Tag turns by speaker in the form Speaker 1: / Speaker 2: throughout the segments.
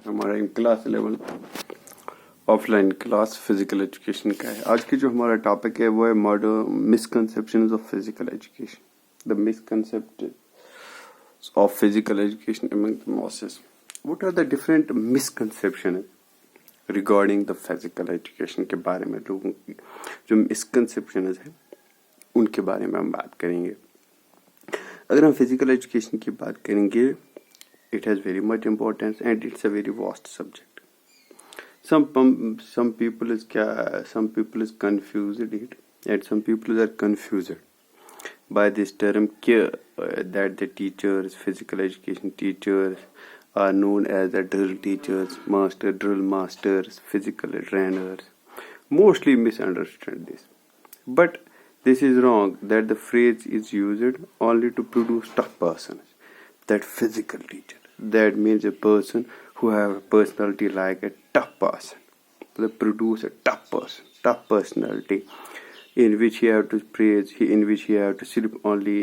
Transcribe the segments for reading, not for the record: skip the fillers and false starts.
Speaker 1: हमारा class 11 offline class physical education का है। आज की जो हमारा टॉपिक है वो है modern misconceptions of physical education. The misconcept of physical education among the masses. What are the different misconception regarding the physical education के बारे में लोगों की जो मिसकंसेप्शन है उनके बारे में हम बात करेंगे। अगर हम फिजिकल एजुकेशन की बात करेंगे, it has very much importance and it's a very vast subject. Some people is confused it, and some people are confused by this term that the teachers, physical education teachers are known as the drill teachers, drill masters, physical trainers. Mostly misunderstand this, but this is wrong. That the phrase is used only to produce tough persons. That physical teacher, that means a person who have a personality like a tough person. They produce a tough person, tough personality, in which he have to praise, in which he have to sleep only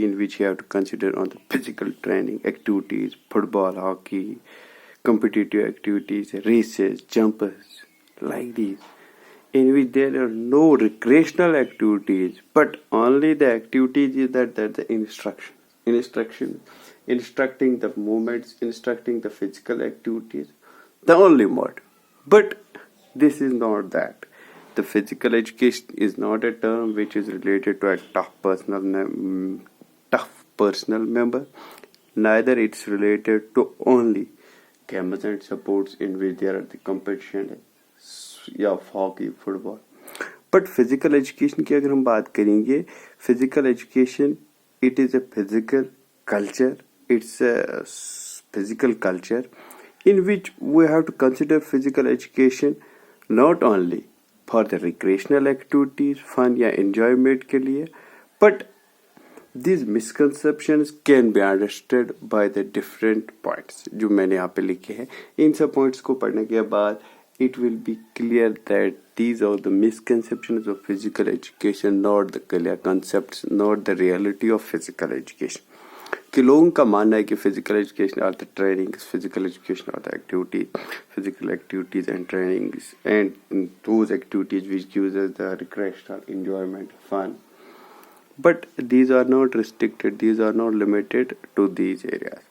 Speaker 1: in which he have to consider on the physical training activities, football, hockey, competitive activities, races, jumpers, like these, in which there are no recreational activities, but only the activities is that the instructing the movements, instructing the physical activities, the only mode. But this is not that. The physical education is not a term which is related to a tough personal member. Neither it's related to only games and sports in which there are the competition या hockey, football. But physical education की अगर हम बात करेंगे, physical education it is a physical culture. It's a physical culture in which we have to consider physical education not only for the recreational activities, fun या enjoyment के लिए, but these misconceptions can be understood by the different points जो मैंने यहाँ पे लिखे हैं. इन सब points को पढ़ने के बाद it will be clear that these are the misconceptions of physical education, not the clear concepts, not the reality of physical education. कि लोगों का मानना है कि physical education are the trainings, physical education are the activities, physical activities and trainings, and those activities which gives us the recreational enjoyment, fun. But these are not restricted, these are not limited to these areas.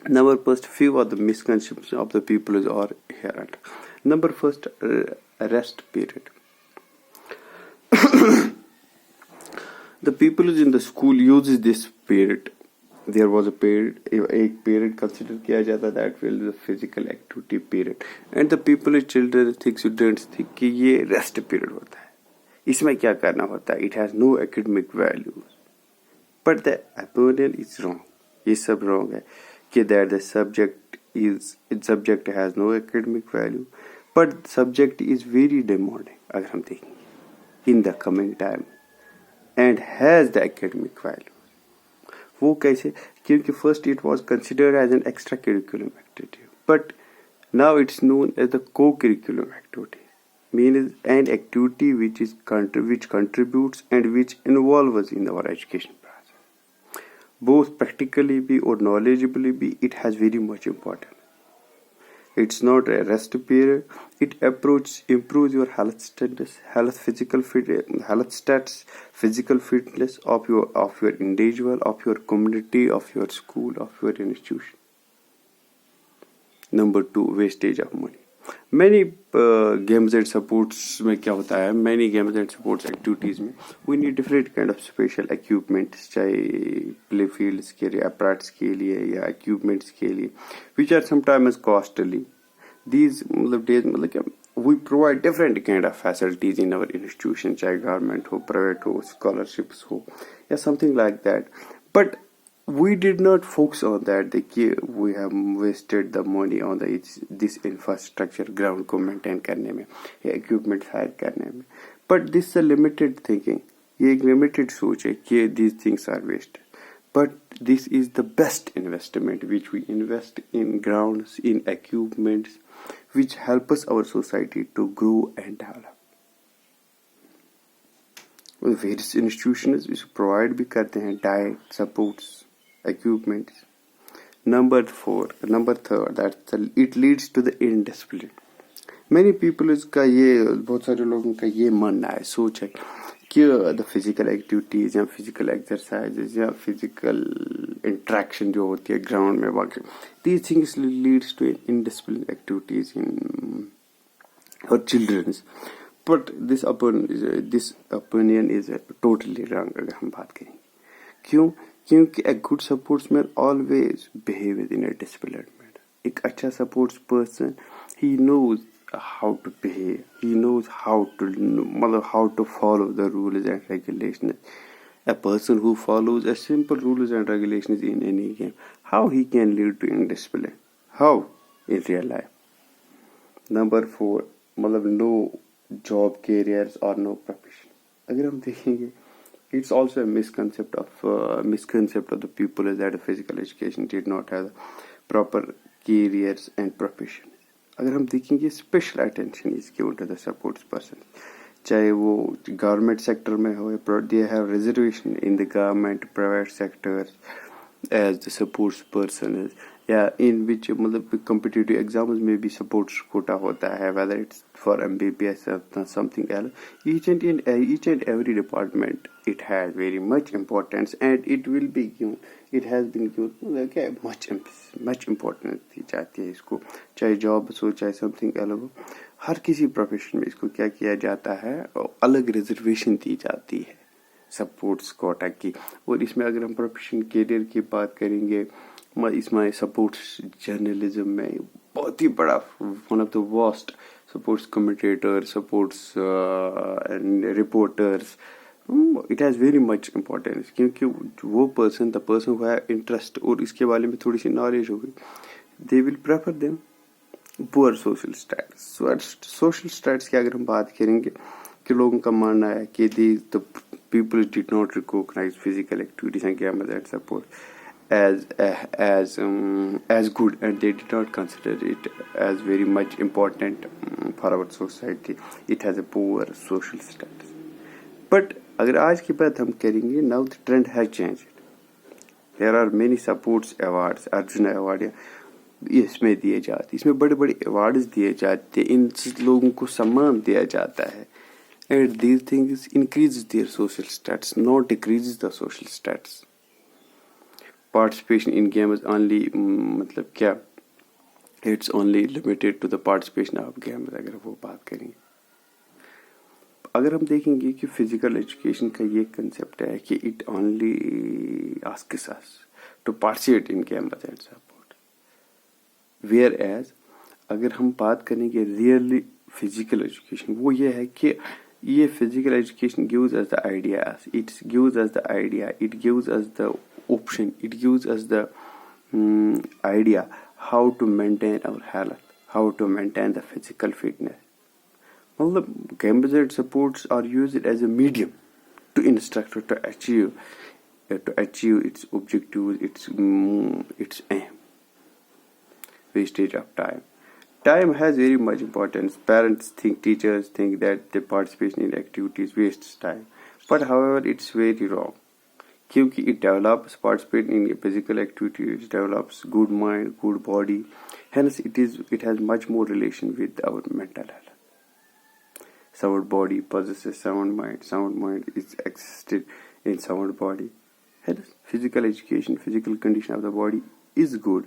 Speaker 1: Number first, few of the misconceptions of the people are here. Number first, rest period. The people in the school uses this period. There was a period, एक period considered किया जाता that will be the physical activity period, and the people, children think, students think कि ये rest period होता है. इसमें क्या करना होता है? It has no academic values. But the opinion is wrong. ये सब wrong है कि that the subject has no academic value, but subject is very demanding अगर हम देखेंगे in the coming time and has the academic value. वो कैसे? क्योंकि first it was considered as an extracurricular activity, but now it's known as the co-curriculum activity, means an activity which contributes and which involves in our education process. Both practically be or knowledgeably be, it has very much importance. It's not a rest period. It improves your health status, health stats, physical fitness of your individual, of your community, of your school, of your institution. Number two, wastage of money. Many games and sports में क्या होता है? Many games and sports activities में we need different kind of special equipment, चाहे play fields के लिए, apparatus के लिए या equipments के लिए, which are sometimes costly. These days we provide different kind of facilities in our institution, चाहे government हो, private हो, scholarships हो, या something like that. But we did not focus on that. We have wasted the money on this infrastructure, ground को maintain करने में, या equipment hire करने में. But this is a limited thinking. ये एक limited सोच है कि these things are wasted. But this is the best investment which we invest in grounds, in equipments, which help us our society to grow and develop. Various institutions which provide भी करते हैं diet, supports, equipments. Number third, it leads to the indiscipline. Many people का ये बहुत सारे लोगों का ये मानना है, सोच है कि द फिजिकल एक्टिविटीज या फिजिकल एक्सरसाइजेज या फिजिकल इंट्रैक्शन जो होती है ग्राउंड में बाकी these things leads to indiscipline activities in or children's. But this opinion is totally wrong अगर हम बात करें. क्यों? क्योंकि a good sportsman always behave in a disciplined manner. एक अच्छा sports person, he knows how to behave, he knows how to follow the rules and regulations. A person who follows a simple rules and regulations in any game, how he can lead to indiscipline? How? In real life. Number 4, no job, careers or no profession. अगर हम देखेंगे, it's also a misconcept of the people is that physical education did not have proper careers and profession. अगर हम देखेंगे special attention is given to the sports person, चाहे वो government sector में हो, they have reservation in the government private sectors as the sports person is, या in which competitive exams में भी सपोर्ट्स कोटा होता है, whether it's for MBBS or something else. Each and every department, it has very much importance and it will be given. It has been given much importance दी जाती है इसको, चाहे job हो चाहे समथिंग अलग हो, हर किसी प्रोफेशन में इसको क्या किया जाता है, अलग रिजर्वेशन दी जाती है सपोर्ट्स कोटा की. और इसमें अगर हम प्रोफेशन कैरियर की बात करेंगे, इसमें सपोर्ट्स जर्नलिज्म में बहुत ही बड़ा one of the vast supports commentator, supports reporters, it has very much importance. क्योंकि वो the person who have interest और इसके बारे में थोड़ी सी नॉलेज होगी, they will prefer them. Poor social status की अगर हम बात करेंगे कि लोगों का मानना है कि the people did not recognise physical activities and games and sport as good, and they did not consider it as very much important for our society. It has a poor social status. But अगर आज की बात हम करेंगे, now the trend has changed. There are many sports awards, Arjun award इसमें दिए जाते, इसमें बड़े बड़े अवार्ड्स दिए जाते, इन लोगों को सम्मान दिया जाता है. And these things increases their social status, not decreases the social status. Participation in games only मतलब क्या, it's only limited to the participation of games. अगर वो बात करेंगे, अगर हम देखेंगे कि फिजिकल एजुकेशन का ये कंसेप्ट है कि it only asks us to participate in games and sport, whereas अगर हम बात करेंगे रियली फिजिकल एजुकेशन, वो ये है कि ये physical education gives us the ideas, it gives us the option, it gives us the idea how to maintain our health, how to maintain the physical fitness. मतलब games and supports are used as a medium to instructor to achieve its objectives, its aim. Wastage of time. Time has very much importance. Teachers think that the participation in activities wastes time, but however it's very wrong. क्योंकि it develops participating in physical activities, develops good mind, good body. Hence, it has much more relation with our mental health. Sound body possesses sound mind. Sound mind is existed in sound body. Hence, physical education, physical condition of the body is good.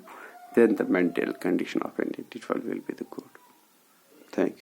Speaker 1: Then the mental condition of an individual will be the good. Thank you.